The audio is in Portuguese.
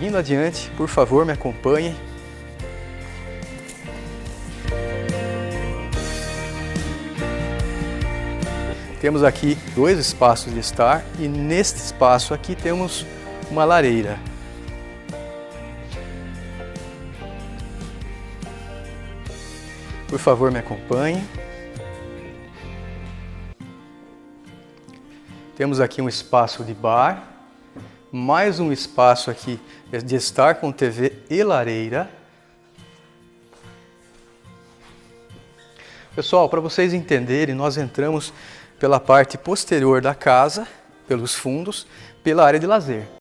Seguindo adiante, por favor, me acompanhem. Temos aqui 2 espaços de estar e neste espaço aqui temos uma lareira. Por favor, me acompanhem. Temos aqui um espaço de bar, mais um espaço aqui de estar com TV e lareira. Pessoal, para vocês entenderem, nós entramos pela parte posterior da casa, pelos fundos, pela área de lazer.